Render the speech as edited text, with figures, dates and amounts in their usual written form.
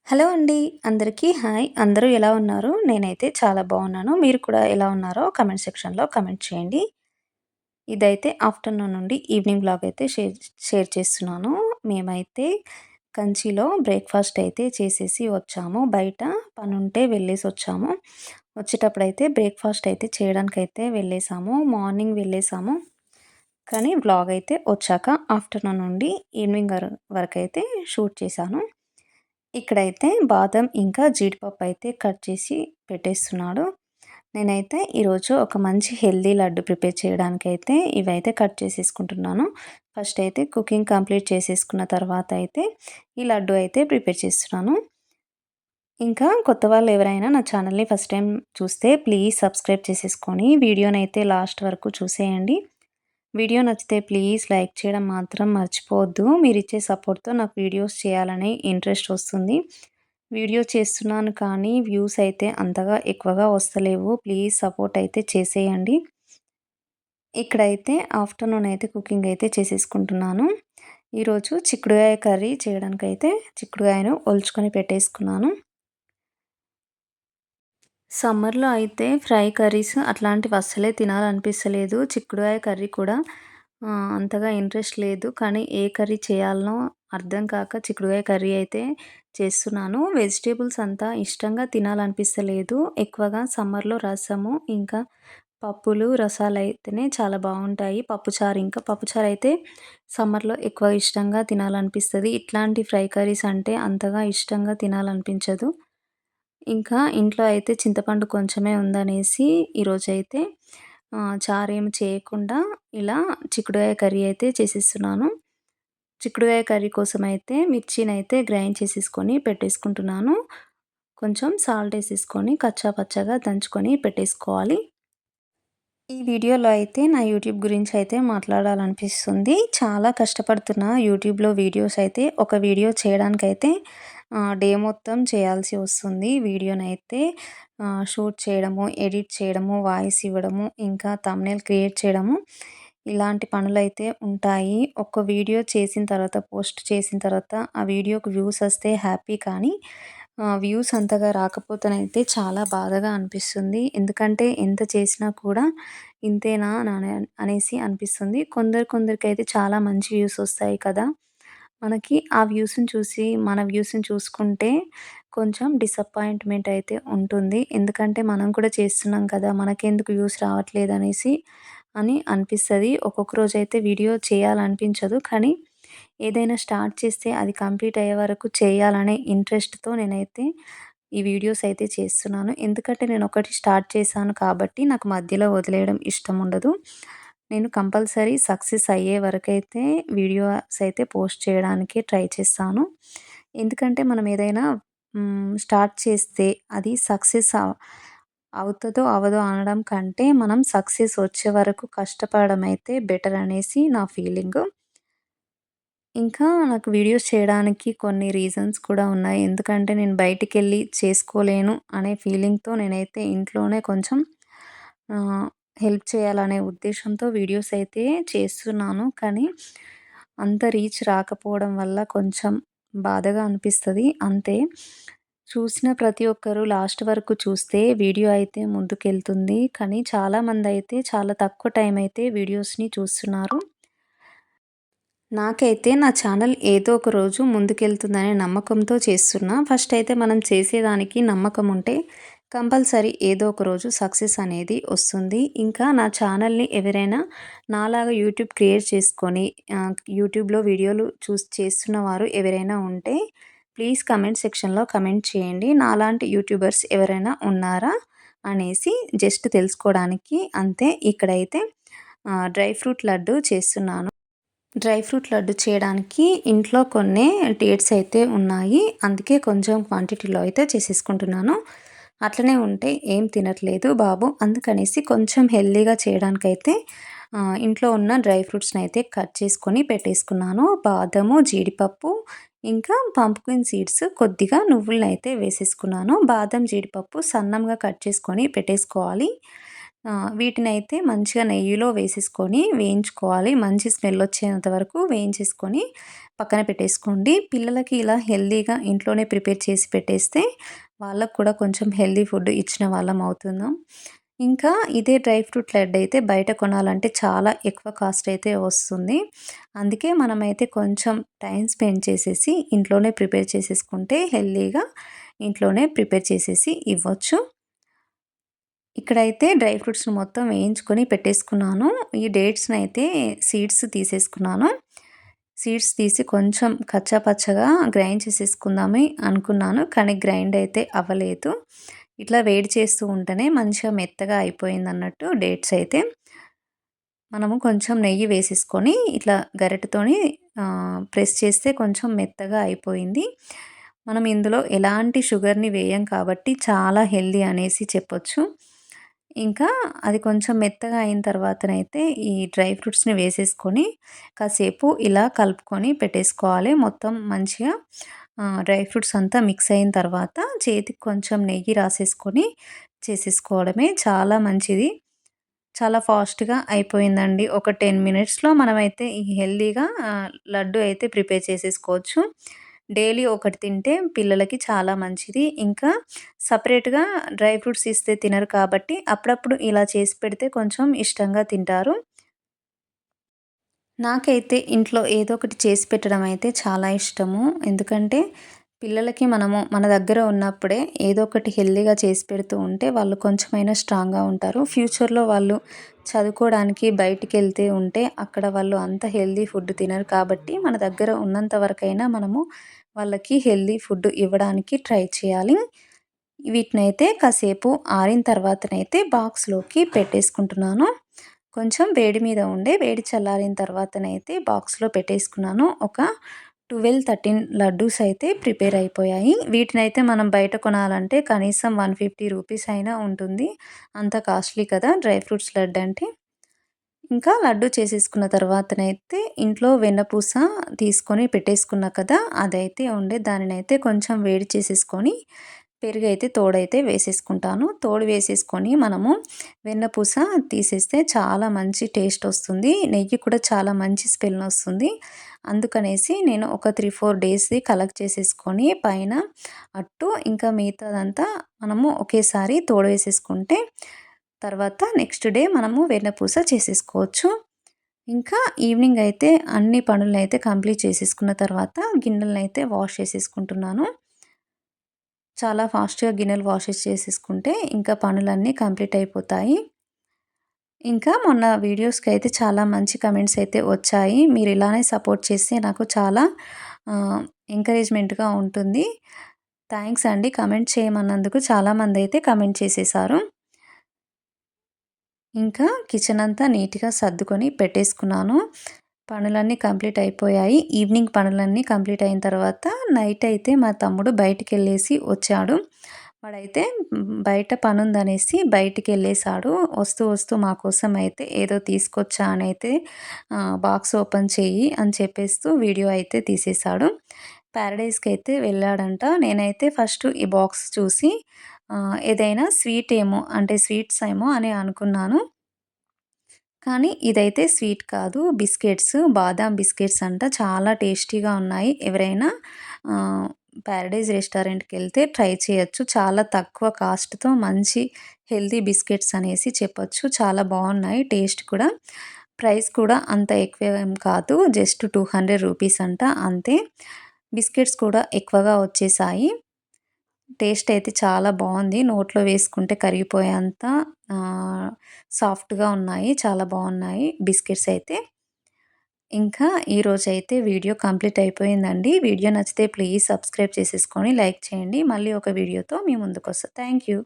Hello అండి. అందరికీ hi. అందరూ ఎలా ఉన్నారు? నేనైతే చాలా బాగున్నాను. మీరు కూడా ఎలా ఉన్నారో కామెంట్ సెక్షన్‌లో కామెంట్ చేయండి. ఇదైతే ఆఫ్టర్‌నూన్ నుండి ఈవినింగ్ వ్లాగ్ అయితే షేర్ చేస్తున్నాను. మేమైతే కంచిలో బ్రేక్‌ఫాస్ట్ అయితే చేసేసి వచ్చాము. బయట పనుంటే వెళ్ళేసొచ్చాము. వచ్చేటప్పుడైతే బ్రేక్‌ఫాస్ట్ అయితే చేయడానికైతే వెళ్ళేసాము. మార్నింగ్ వెళ్ళేసాము. కానీ వ్లాగ్ అయితే వచ్చాక ఆఫ్టర్‌నూన్ నుండి ఈవినింగ్ వరకైతే షూట్ చేశాను. ఇక్కడైతే బాదం ఇంకా జీడిపప్పు అయితే కట్ చేసి పెట్టేస్తున్నాడు. నేనైతే ఈరోజు ఒక మంచి హెల్తీ లడ్డు ప్రిపేర్ చేయడానికైతే ఇవైతే కట్ చేసేసుకుంటున్నాను. ఫస్ట్ అయితే కుకింగ్ కంప్లీట్ చేసేసుకున్న తర్వాత అయితే ఈ లడ్డు అయితే ప్రిపేర్ చేస్తున్నాను. ఇంకా కొత్త వాళ్ళు ఎవరైనా నా ఛానల్ని ఫస్ట్ టైం చూస్తే ప్లీజ్ సబ్స్క్రైబ్ చేసేసుకొని వీడియోనైతే లాస్ట్ వరకు చూసేయండి. వీడియో నచ్చితే ప్లీజ్ లైక్ చేయడం మాత్రం మర్చిపోవద్దు. మీరిచ్చే సపోర్ట్‌తో నాకు వీడియోస్ చేయాలని ఇంట్రెస్ట్ వస్తుంది. వీడియో చేస్తున్నాను కానీ వ్యూస్ అయితే అంతగా ఎక్కువగా వస్తలేవు. ప్లీజ్ సపోర్ట్ అయితే చేసేయండి. ఇక్కడైతే ఆఫ్టర్‌నూన్ అయితే కుకింగ్ అయితే చేసేసుకుంటున్నాను. ఈరోజు చిక్కుడుగాయ కర్రీ చేయడానికైతే చిక్కుడుగాయను ఒలుచుకొని పెట్టేసుకున్నాను. సమ్మర్‌లో అయితే ఫ్రై కర్రీస్ అట్లాంటివి అస్సలే తినాలనిపిస్తలేదు. చిక్కుడుగాయ కర్రీ కూడా అంతగా ఇంట్రెస్ట్ లేదు. కానీ ఏ కర్రీ చేయాలనో అర్థం కాక చిక్కుడుగాయ కర్రీ అయితే చేస్తున్నాను. వెజిటబుల్స్ అంతా ఇష్టంగా తినాలనిపిస్తలేదు. ఎక్కువగా సమ్మర్‌లో రసము, ఇంకా పప్పులు, రసాలైతేనే చాలా బావుంటాయి. పప్పుచారు ఇంకా పప్పుచారు అయితే సమ్మర్‌లో ఎక్కువ ఇష్టంగా తినాలనిపిస్తది. ఇట్లాంటి ఫ్రై కర్రీస్ అంటే అంతగా ఇష్టంగా తినాలనిపించదు. ఇంకా ఇంట్లో అయితే చింతపండు కొంచెమే ఉందనేసి ఈరోజైతే చారేమి చేయకుండా ఇలా చిక్కుడుగాయ కర్రీ అయితే చేసేస్తున్నాను. చిక్కుడుగాయ కర్రీ కోసమైతే మిర్చినైతే గ్రైండ్ చేసేసుకొని పెట్టేసుకుంటున్నాను. కొంచెం సాల్ట్ ఏసేసుకొని కచ్చా పచ్చాగా దంచుకొని పెట్టేసుకోవాలి. ఈ వీడియోలో అయితే నా యూట్యూబ్ గురించి అయితే మాట్లాడాలనిపిస్తుంది. చాలా కష్టపడుతున్నా యూట్యూబ్‌లో వీడియోస్ అయితే ఒక వీడియో చేయడానికైతే డే మొత్తం చేయాల్సి వస్తుంది. వీడియోనైతే షూట్ చేయడము, ఎడిట్ చేయడము, వాయిస్ ఇవ్వడము, ఇంకా థంబ్‌నెయిల్ క్రియేట్ చేయడము ఇలాంటి పనులైతే ఉంటాయి. ఒక వీడియో చేసిన తర్వాత పోస్ట్ చేసిన తర్వాత ఆ వీడియోకి వ్యూస్ వస్తే హ్యాపీ కానీ వ్యూస్ అంతగా రాకపోతేనైతే చాలా బాధగా అనిపిస్తుంది. ఎందుకంటే ఎంత చేసినా కూడా ఇంతేనా అనేసి అనిపిస్తుంది. కొందరికైతే చాలా మంచి వ్యూస్ వస్తాయి కదా! మనకి ఆ వ్యూస్‌ని చూసి మన వ్యూస్‌ని చూసుకుంటే కొంచెం డిసప్పాయింట్‌మెంట్ అయితే ఉంటుంది. ఎందుకంటే మనం కూడా చేస్తున్నాం కదా! మనకెందుకు వ్యూస్ రావట్లేదనేసి అని అనిపిస్తది. ఒక్కొక్క రోజైతే వీడియో చేయాలనిపించదు. కానీ ఏదైనా స్టార్ట్ చేస్తే అది కంప్లీట్ అయ్యే వరకు చేయాలనే ఇంట్రెస్ట్‌తో నేనైతే ఈ వీడియోస్ అయితే చేస్తున్నాను. ఎందుకంటే నేను ఒకటి స్టార్ట్ చేశాను కాబట్టి నాకు మధ్యలో వదిలేయడం ఇష్టం ఉండదు. నేను కంపల్సరీ సక్సెస్ అయ్యే వరకైతే వీడియోస్ అయితే పోస్ట్ చేయడానికి ట్రై చేస్తాను. ఎందుకంటే మనం ఏదైనా స్టార్ట్ చేస్తే అది సక్సెస్ అవుతదో అవ్వదో అనడం కంటే మనం సక్సెస్ వచ్చే వరకు కష్టపడడం అయితే బెటర్ అనేసి నా ఫీలింగు. ఇంకా నాకు వీడియోస్ చేయడానికి కొన్ని రీజన్స్ కూడా ఉన్నాయి. ఎందుకంటే నేను బయటికెళ్ళి చేసుకోలేను అనే ఫీలింగ్‌తో నేనైతే ఇంట్లోనే కొంచెం ఆహ్, హెల్ప్ చేయాలనే ఉద్దేశంతో వీడియోస్ అయితే చేస్తున్నాను. కానీ అంత రీచ్ రాకపోవడం వల్ల కొంచెం బాధగా అనిపిస్తది అంతే. చూసిన ప్రతి ఒక్కరు లాస్ట్ వరకు చూస్తే వీడియో అయితే ముందుకెళ్తుంది. కానీ చాలామందైతే చాలా తక్కువ టైం అయితే వీడియోస్‌ని చూస్తున్నారు. నాకైతే నా ఛానల్ ఏదో ఒక రోజు ముందుకెళ్తుందనే నమ్మకంతో చేస్తున్నా. ఫస్ట్ అయితే మనం చేసేదానికి నమ్మకం ఉంటే కంపల్సరీ ఏదో ఒక రోజు సక్సెస్ అనేది వస్తుంది. ఇంకా నా ఛానల్‌ని ఎవరైనా నాలాగా యూట్యూబ్ క్రియేట్ చేసుకొని యూట్యూబ్‌లో వీడియోలు చూసి చేస్తున్న వారు ఎవరైనా ఉంటే ప్లీజ్ కామెంట్ సెక్షన్‌లో కామెంట్ చేయండి. నాలాంటి యూట్యూబర్స్ ఎవరైనా ఉన్నారా అనేసి జస్ట్ తెలుసుకోవడానికి అంతే. ఇక్కడైతే డ్రై ఫ్రూట్ లడ్డు చేస్తున్నాను. డ్రై ఫ్రూట్ లడ్డు చేయడానికి ఇంట్లో కొన్ని డేట్స్ అయితే ఉన్నాయి. అందుకే కొంచెం క్వాంటిటీలో అయితే చేసేసుకుంటున్నాను. అట్లనే ఉంటే ఏం తినట్లేదు బాబు. అందుకనేసి కొంచెం హెల్తీగా చేయడానికైతే ఇంట్లో ఉన్న డ్రై ఫ్రూట్స్‌ని అయితే కట్ చేసుకొని పెట్టేసుకున్నాను. బాదము, జీడిపప్పు, ఇంకా పంప్కిన్ సీడ్స్, కొద్దిగా నువ్వులనైతే వేసేసుకున్నాను. బాదం, జీడిపప్పు సన్నంగా కట్ చేసుకొని పెట్టేసుకోవాలి. వీటినైతే మంచిగా నెయ్యిలో వేసేసుకొని వేయించుకోవాలి. మంచి స్మెల్ వచ్చేంత వరకు వేయించేసుకొని పక్కన పెట్టేసుకోండి. పిల్లలకి ఇలా హెల్తీగా ఇంట్లోనే ప్రిపేర్ చేసి పెట్టేస్తే వాళ్ళకి కూడా కొంచెం హెల్తీ ఫుడ్ ఇచ్చిన వాళ్ళం అవుతున్నాం. ఇంకా ఇదే డ్రై ఫ్రూట్ లడ్డు అయితే బయట కొనాలంటే చాలా ఎక్కువ కాస్ట్ అయితే వస్తుంది. అందుకే మనమైతే కొంచెం టైం స్పెండ్ చేసేసి ఇంట్లోనే ప్రిపేర్ చేసేసుకుంటే హెల్తీగా ఇంట్లోనే ప్రిపేర్ చేసేసి ఇవ్వచ్చు. ఇక్కడైతే డ్రై ఫ్రూట్స్‌ని మొత్తం వేయించుకొని పెట్టేసుకున్నాను. ఈ డేట్స్‌నైతే సీడ్స్ తీసేసుకున్నాను. సీడ్స్ తీసి కొంచెం కచ్చా పచ్చగా గ్రైండ్ చేసేసుకుందామని అనుకున్నాను. కానీ గ్రైండ్ అయితే అవ్వలేదు. ఇట్లా వేడి చేస్తూ ఉంటేనే మంచిగా మెత్తగా అయిపోయిందన్నట్టు డేట్స్ అయితే. మనము కొంచెం నెయ్యి వేసేసుకొని ఇట్లా గరిటెతోని ప్రెస్ చేస్తే కొంచెం మెత్తగా అయిపోయింది. మనం ఇందులో ఎలాంటి షుగర్‌ని వేయం కాబట్టి చాలా హెల్తీ అనేసి చెప్పొచ్చు. ఇంకా అది కొంచెం మెత్తగా అయిన తర్వాతనైతే ఈ డ్రై ఫ్రూట్స్‌ని వేసేసుకొని కాసేపు ఇలా కలుపుకొని పెట్టేసుకోవాలి. మొత్తం మంచిగా డ్రై ఫ్రూట్స్ అంతా మిక్స్ అయిన తర్వాత చేతికి కొంచెం నెయ్యి రాసేసుకొని చేసేసుకోవడమే చాలా మంచిది. చాలా ఫాస్ట్‌గా అయిపోయిందండి. ఒక 10 మినిట్స్‌లో మనమైతే ఈ హెల్తీగా లడ్డు అయితే ప్రిపేర్ చేసేసుకోవచ్చు. డైలీ ఒకటి తింటే పిల్లలకి చాలా మంచిది. ఇంకా సెపరేట్‌గా డ్రై ఫ్రూట్స్ ఇస్తే తినరు కాబట్టి అప్పుడప్పుడు ఇలా చేసి పెడితే కొంచెం ఇష్టంగా తింటారు. నాకైతే ఇంట్లో ఏదో ఒకటి చేసి పెట్టడం అయితే చాలా ఇష్టము. ఎందుకంటే పిల్లలకి మనము మన దగ్గర ఉన్నప్పుడే ఏదో ఒకటి హెల్తీగా చేసి పెడుతూ ఉంటే వాళ్ళు కొంచెమైనా స్ట్రాంగ్‌గా ఉంటారు. ఫ్యూచర్‌లో వాళ్ళు చదువుకోవడానికి బయటికెళ్తే ఉంటే అక్కడ వాళ్ళు అంత హెల్తీ ఫుడ్ తినరు కాబట్టి మన దగ్గర ఉన్నంత వరకైనా మనము వాళ్ళకి హెల్తీ ఫుడ్ ఇవ్వడానికి ట్రై చేయాలి. వీటినైతే కాసేపు ఆరిన తర్వాతనైతే బాక్స్‌లోకి పెట్టేసుకుంటున్నాను. కొంచెం వేడి మీద ఉండే వేడి చల్లారిన తర్వాతనైతే బాక్స్‌లో పెట్టేసుకున్నాను. ఒక 12, 13 లడ్డూస్ అయితే ప్రిపేర్ అయిపోయాయి. వీటినైతే మనం బయట కొనాలంటే కనీసం 150 రూపీస్ అయినా ఉంటుంది. అంత కాస్ట్‌లీ కదా డ్రై ఫ్రూట్స్ లడ్డంటే. ఇంకా లడ్డు చేసేసుకున్న తర్వాతనైతే ఇంట్లో వెన్నపూస తీసుకొని పెట్టేసుకున్నా కదా! అదైతే ఉండే దానినైతే కొంచెం వేడి చేసేసుకొని పెరుగైతే తోడైతే వేసేసుకుంటాను. తోడు వేసేసుకొని మనము వెన్నపూస తీసేస్తే చాలా మంచి టేస్ట్ వస్తుంది. నెయ్యి కూడా చాలా మంచి స్మెల్ వస్తుంది. అందుకనేసి నేను ఒక 3, 4 డేస్‌ది కలెక్ట్ చేసేసుకొని పైన అట్టు ఇంకా మిగతాదంతా మనము ఒకేసారి తోడు వేసేసుకుంటే తర్వాత నెక్స్ట్ డే మనము వెన్నపూస చేసేసుకోవచ్చు. ఇంకా ఈవినింగ్ అయితే అన్ని పనులనైతే కంప్లీట్ చేసేసుకున్న తర్వాత గిన్నెలనైతే వాష్ చేసేసుకుంటున్నాను. చాలా ఫాస్ట్‌గా గిన్నెలు వాషెస్ చేసేసుకుంటే ఇంకా పనులన్నీ కంప్లీట్ అయిపోతాయి. ఇంకా మొన్న వీడియోస్‌కైతే చాలా మంచి కమెంట్స్ అయితే వచ్చాయి. మీరు ఇలానే సపోర్ట్ చేస్తే నాకు చాలా ఎంకరేజ్‌మెంట్‌గా ఉంటుంది. థాంక్స్ అండి. కమెంట్ చేయమన్నందుకు చాలామందైతే కమెంట్ చేసేసారు. ఇంకా కిచెన్ అంతా నీట్‌గా సర్దుకొని పెట్టేసుకున్నాను. పనులన్నీ కంప్లీట్ అయిపోయాయి. ఈవినింగ్ పనులన్నీ కంప్లీట్ అయిన తర్వాత నైట్ అయితే మా తమ్ముడు బయటికెళ్ళేసి వచ్చాడు. వాడైతే బయట పనుందనేసి బయటికెళ్ళేసాడు. వస్తూ వస్తూ మా కోసం అయితే ఏదో తీసుకొచ్చా అనైతే బాక్స్ ఓపెన్ చెయ్యి అని చెప్పేస్తూ వీడియో అయితే తీసేశాడు. పారడైస్‌కైతే వెళ్ళాడంట. నేనైతే ఫస్ట్ ఈ బాక్స్ చూసి ఏదైనా స్వీట్ ఏమో అంటే స్వీట్స్ ఏమో అని అనుకున్నాను. కానీ ఇదైతే స్వీట్ కాదు. బిస్కెట్స్, బాదాం బిస్కెట్స్ అంట. చాలా టేస్టీగా ఉన్నాయి. ఎవరైనా పారడైజ్ రెస్టారెంట్‌కెళ్తే ట్రై చేయొచ్చు. చాలా తక్కువ కాస్ట్‌తో మంచి హెల్తీ బిస్కెట్స్ అనేసి చెప్పొచ్చు. చాలా బావున్నాయి టేస్ట్ కూడా. ప్రైస్ కూడా అంత ఎక్కువేం కాదు. జస్ట్ 200 రూపీస్ అంట అంతే. బిస్కెట్స్ కూడా ఎక్కువగా వచ్చేసాయి. టేస్ట్ అయితే చాలా బావుంది. నోట్లో వేసుకుంటే కరిగిపోయేంత ఆహ్, సాఫ్ట్‌గా ఉన్నాయి. చాలా బావున్నాయి బిస్కెట్స్ అయితే. ఇంకా ఈరోజైతే వీడియో కంప్లీట్ అయిపోయిందండి. వీడియో నచ్చితే ప్లీజ్ సబ్స్క్రైబ్ చేసేసుకొని లైక్ చేయండి. మళ్ళీ ఒక వీడియోతో మీ ముందుకొస్తా. Thank you.